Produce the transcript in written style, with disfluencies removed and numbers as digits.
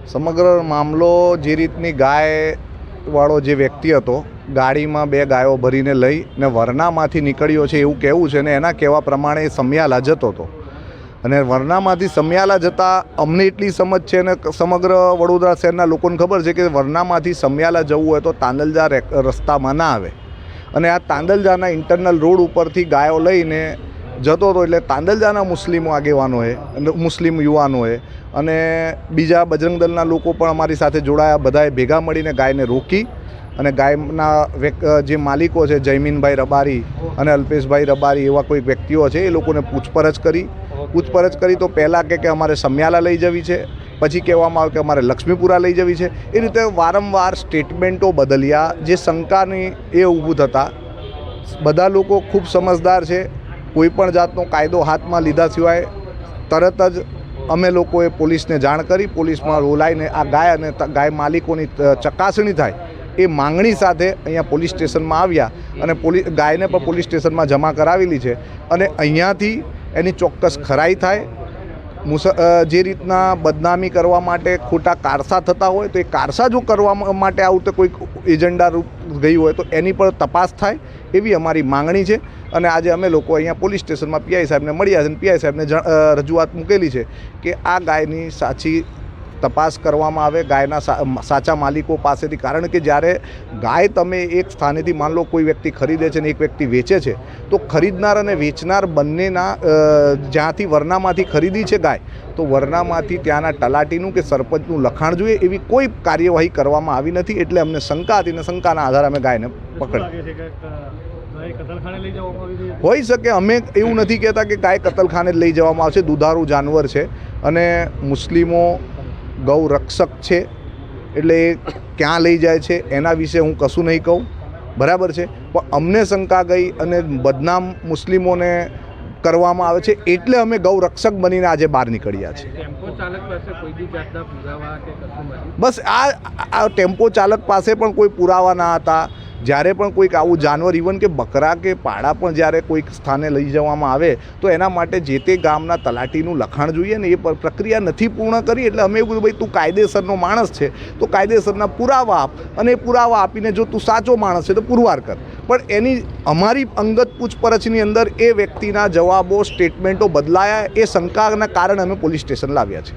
સમગ્ર મામલો જે રીતની ગાયવાળો જે વ્યક્તિ હતો, ગાડીમાં 2 ગાયો ભરીને લઈને વરનામાંથી નીકળ્યો છે એવું કહેવું છે ને એના કહેવા પ્રમાણે સમિયાલા જતો હતો અને વરનામાંથી સમિયાલા જતાં અમને એટલી સમજ છે ને સમગ્ર વડોદરા શહેરના લોકોને ખબર છે કે વરનામાંથી સમિયાલા જવું હોય તો તાંદલજા રસ્તામાં ના આવે અને આ તાંદલજાના ઇન્ટરનલ રોડ ઉપરથી ગાયો લઈને જતો હતો. એટલે તાંદલજાના મુસ્લિમો આગેવાનોએ, મુસ્લિમ યુવાનોએ અને બીજા બજરંગ દળના લોકો પણ અમારી સાથે જોડાયા. બધાએ ભેગા મળીને ગાયને રોકી અને ગાયના જે માલિકો છે જયમીનભાઈ રબારી અને અલ્પેશભાઈ રબારી એવા કોઈ વ્યક્તિઓ છે એ લોકોને પૂછપરછ કરી તો પહેલાં કે અમારે સમિયાલા લઈ જવી છે, પછી કહેવામાં આવે કે અમારે લક્ષ્મીપુરા લઈ જવી છે. એ રીતે વારંવાર સ્ટેટમેન્ટો બદલ્યા જે શંકાની એ ઊભું થતાં બધા લોકો ખૂબ સમજદાર છે. કોઈપણ જાતનો કાયદો હાથમાં લીધા સિવાય તરત જ અમે લોકોએ પોલીસને જાણ કરી, પોલીસમાં બોલાવીને આ ગાય અને ગાય માલિકોની ચકાસણી થાય એ માંગણી સાથે અહીંયા પોલીસ સ્ટેશનમાં આવ્યા અને ગાયને પણ પોલીસ સ્ટેશનમાં જમા કરાવેલી છે અને અહીંયાથી એની ચોક્કસ ખરાઈ થાય. જે રીતના બદનામી કરવા માટે ખોટા કારસા થતા હોય તો એ કારસા જો કરવા માટે આવું તો કોઈક એજન્ડા રૂપ ગઈ હોય તો એની પણ તપાસ થાય એવી અમારી માંગણી છે. અને આજે અમે લોકો અહીંયા પોલીસ સ્ટેશનમાં પીઆઈ સાહેબને મળ્યા છે અને પીઆઈ સાહેબને રજૂઆત મૂકેલી છે કે આ ગાયની સાચી તપાસ કરવામાં આવે, ગાયના સાચા માલિકો પાસેથી. કારણ કે જ્યારે ગાય તમે એક સ્થાનેથી માન લો કોઈ વ્યક્તિ ખરીદે છે ને એક વ્યક્તિ વેચે છે તો ખરીદનાર અને વેચનાર બંનેના જ્યાંથી વરનામાંથી ખરીદી છે ગાય તો વરનામાંથી ત્યાંના તલાટીનું કે સરપંચનું લખાણ જોઈએ એવી કોઈ કાર્યવાહી કરવામાં આવી નથી. એટલે અમને શંકા હતી અને શંકાના આધારે અમે ગાયને પકડી. હોઈ શકે, અમે એવું નથી કહેતા કે ગાય કતલખાને લઈ જવામાં આવશે. દુધારું જાનવર છે અને મુસ્લિમો ગૌ રક્ષક છે એટલે એ ક્યાં લઈ જાય છે એના વિશે હું કશું નહીં કહું, બરાબર છે. પણ અમને શંકા ગઈ અને બદનામ મુસ્લિમોને કરવામાં આવે છે એટલે અમે ગૌ રક્ષક બનીને આજે બહાર નીકળ્યા છે. બસ આ ટેમ્પો ચાલક પાસે પણ કોઈ પુરાવા ના હતા. જ્યારે પણ કોઈક આવું જાનવર ઇવન કે બકરા કે પાડા પણ જ્યારે કોઈક સ્થાને લઈ જવામાં આવે તો એના માટે જે તે ગામના તલાટીનું લખાણ જોઈએ ને એ પ્રક્રિયા નથી પૂર્ણ કરી. એટલે અમે એવું કીધું ભાઈ તું કાયદેસરનો માણસ છે તો કાયદેસરના પુરાવા આપ અને એ પુરાવા આપીને જો તું સાચો માણસ છે તો પુરવાર કર. પણ એની અમારી અંગત પૂછપરછની અંદર એ વ્યક્તિના જવાબો, સ્ટેટમેન્ટો બદલાયા એ શંકાના કારણે અમે પોલીસ સ્ટેશન લાવ્યા છે.